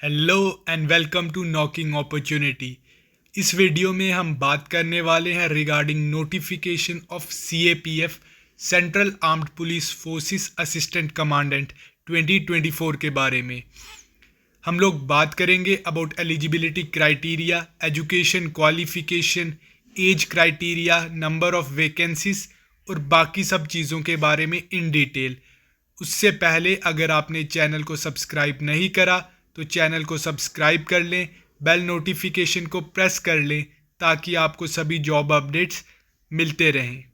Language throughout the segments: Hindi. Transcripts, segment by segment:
Hello and welcome to knocking opportunity. इस वीडियो में हम बात करने वाले हैं regarding notification of CAPF central armed police forces assistant commandant 2024 के बारे में। हम लोग बात करेंगे about eligibility criteria, education qualification, age criteria, number of vacancies और बाकी सब चीज़ों के बारे में इन डिटेल। उससे पहले अगर आपने चैनल को सब्सक्राइब नहीं करा तो चैनल को सब्सक्राइब कर लें, बेल नोटिफिकेशन को प्रेस कर लें ताकि आपको सभी जॉब अपडेट्स मिलते रहें।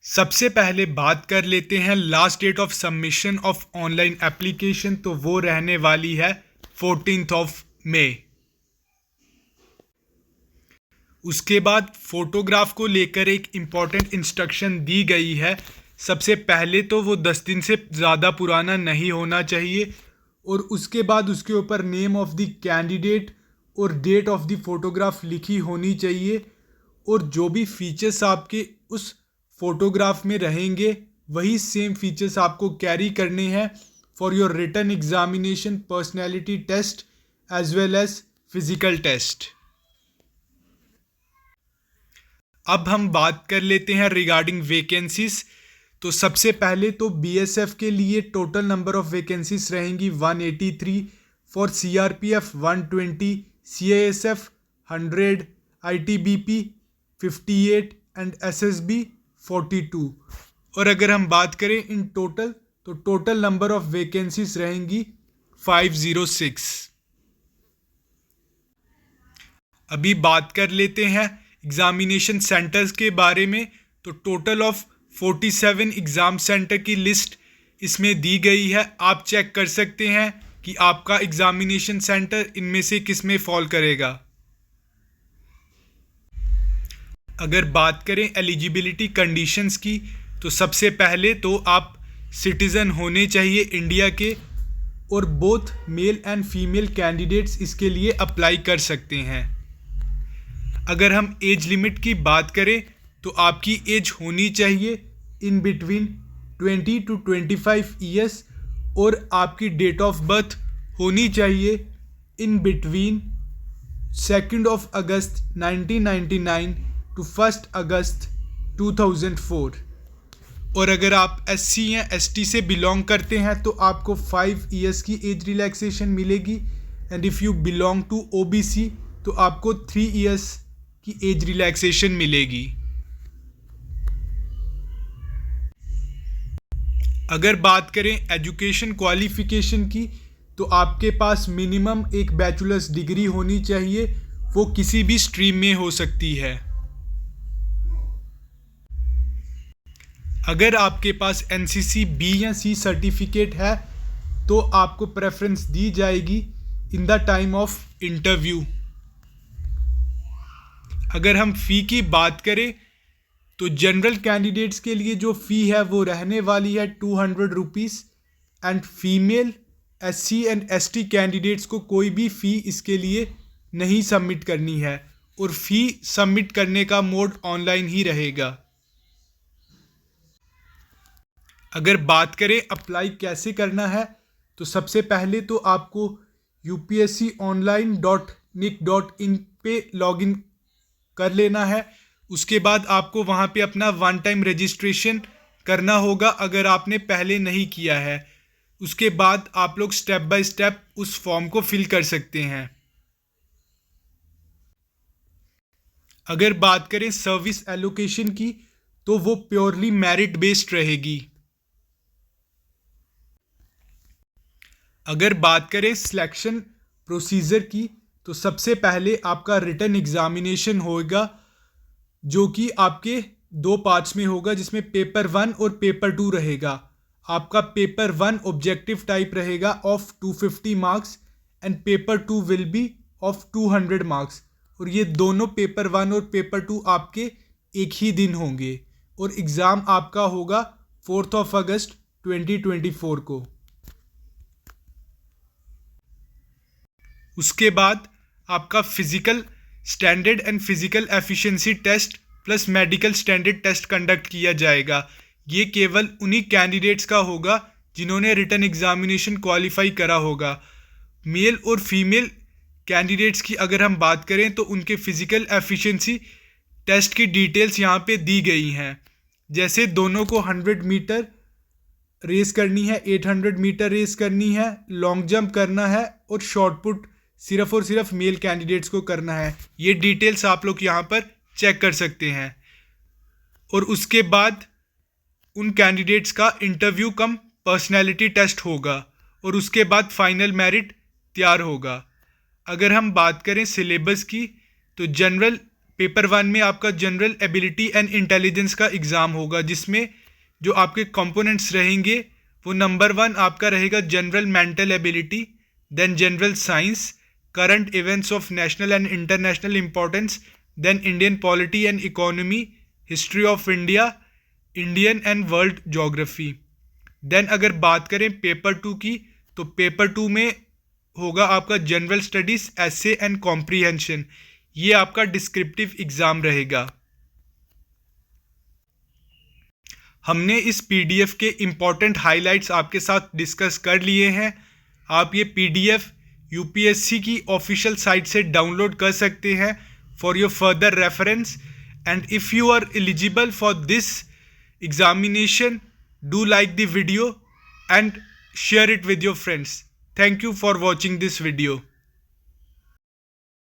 सबसे पहले बात कर लेते हैं last date of submission of online application, तो वो रहने वाली है 14 मई। उसके बाद फोटोग्राफ को लेकर एक इम्पॉर्टेंट इंस्ट्रक्शन दी गई है। सबसे पहले तो वो 10 दिन से ज़्यादा पुराना नहीं होना चाहिए और उसके बाद उसके ऊपर नेम ऑफ द कैंडिडेट और डेट ऑफ द फोटोग्राफ लिखी होनी चाहिए और जो भी फीचर्स आपके उस फोटोग्राफ में रहेंगे वही सेम फीचर्स आपको कैरी करने हैं for your written examination, personality test as well as physical test. अब हम बात कर लेते हैं रिगार्डिंग वैकेंसीज। तो सबसे पहले तो बीएसएफ के लिए टोटल नंबर ऑफ वैकेंसीज रहेंगी 183, for CRPF 120, CISF 100, ITBP 58 and SSB 42। और अगर हम बात करें इन टोटल तो टोटल नंबर ऑफ वैकेंसीज रहेंगी 506। अभी बात कर लेते हैं एग्जामिनेशन सेंटर्स के बारे में। तो टोटल ऑफ 47 एग्ज़ाम सेंटर की लिस्ट इसमें दी गई है। आप चेक कर सकते हैं कि आपका एग्जामिनेशन सेंटर इनमें से किस में फॉल करेगा। अगर बात करें एलिजिबिलिटी कंडीशंस की तो सबसे पहले तो आप सिटीज़न होने चाहिए इंडिया के और both male and female candidates इसके लिए अप्लाई कर सकते हैं। अगर हम एज लिमिट की बात करें तो आपकी एज होनी चाहिए इन बिटवीन 20 to 25 ईयर्स और आपकी डेट ऑफ बर्थ होनी चाहिए इन बिटवीन 2 अगस्त 1999 टू 1 अगस्त 2004। और अगर आप एससी या एसटी से बिलोंग करते हैं तो आपको 5 ईयर्स की एज रिलैक्सेशन मिलेगी and if you belong to OBC तो आपको 3 ईयर्स की एज रिलैक्सेशन मिलेगी। अगर बात करें एजुकेशन क्वालिफिकेशन की तो आपके पास मिनिमम एक बैचलर्स डिग्री होनी चाहिए, वो किसी भी स्ट्रीम में हो सकती है। अगर आपके पास एनसीसी बी या सी सर्टिफिकेट है तो आपको प्रेफरेंस दी जाएगी in the time of interview. अगर हम फ़ी की बात करें तो जनरल कैंडिडेट्स के लिए जो फ़ी है वो रहने वाली है 200 rupees and female SC and ST candidates को कोई भी फ़ी इसके लिए नहीं सबमिट करनी है और फ़ी सबमिट करने का मोड ऑनलाइन ही रहेगा। अगर बात करें अप्लाई कैसे करना है तो सबसे पहले तो आपको upsconline.nic.in पे लॉगिन कर लेना है। उसके बाद आपको वहाँ पे अपना वन टाइम रजिस्ट्रेशन करना होगा अगर आपने पहले नहीं किया है। उसके बाद आप लोग स्टेप बाय स्टेप उस फॉर्म को फिल कर सकते हैं। अगर बात करें सर्विस एलोकेशन की तो वो प्योरली मेरिट बेस्ड रहेगी। अगर बात करें सिलेक्शन प्रोसीजर की तो सबसे पहले आपका रिटन एग्जामिनेशन होगा जो कि आपके 2 पार्ट्स में होगा, जिसमें पेपर 1 और पेपर 2 रहेगा। आपका पेपर 1 ऑब्जेक्टिव टाइप रहेगा of 250 marks and paper 2 will be of 200 marks और ये दोनों पेपर 1 और पेपर 2 आपके एक ही दिन होंगे और एग्ज़ाम आपका होगा 4 अगस्त 2024 को। उसके बाद आपका physical standard and physical efficiency test plus medical standard test conduct किया जाएगा। ये केवल उन्हीं कैंडिडेट्स का होगा जिन्होंने रिटन एग्जामिनेशन क्वालिफाई करा होगा। मेल और फीमेल कैंडिडेट्स की अगर हम बात करें तो उनके फिजिकल एफिशिएंसी टेस्ट की डिटेल्स यहाँ पे दी गई हैं। जैसे दोनों को 100 मीटर रेस करनी है, 800 मीटर रेस करनी है, लॉन्ग जंप करना है और शॉर्ट पुट सिर्फ और सिर्फ मेल कैंडिडेट्स को करना है। ये डिटेल्स आप लोग यहाँ पर चेक कर सकते हैं। और उसके बाद उन कैंडिडेट्स का इंटरव्यू कम पर्सनैलिटी टेस्ट होगा और उसके बाद फाइनल मेरिट तैयार होगा। अगर हम बात करें सिलेबस की तो जनरल पेपर 1 में आपका जनरल एबिलिटी एंड इंटेलिजेंस का एग्ज़ाम होगा, जिसमें जो आपके कंपोनेंट्स रहेंगे वो नंबर 1 आपका रहेगा general mental ability, then general science, current events of national and international importance, then Indian polity and economy, history of India, Indian and world geography. Then अगर बात करें पेपर 2 की तो पेपर 2 में होगा आपका general studies, essay and comprehension. ये आपका डिस्क्रिप्टिव एग्ज़ाम रहेगा। हमने इस पीडीएफ के इम्पॉर्टेंट हाइलाइट्स आपके साथ डिस्कस कर लिए हैं। आप ये पीडीएफ यूपीएससी की ऑफिशियल साइट से डाउनलोड कर सकते हैं for your further reference. And if you are eligible for this examination, do like the video and share it with your friends. Thank you for watching this video.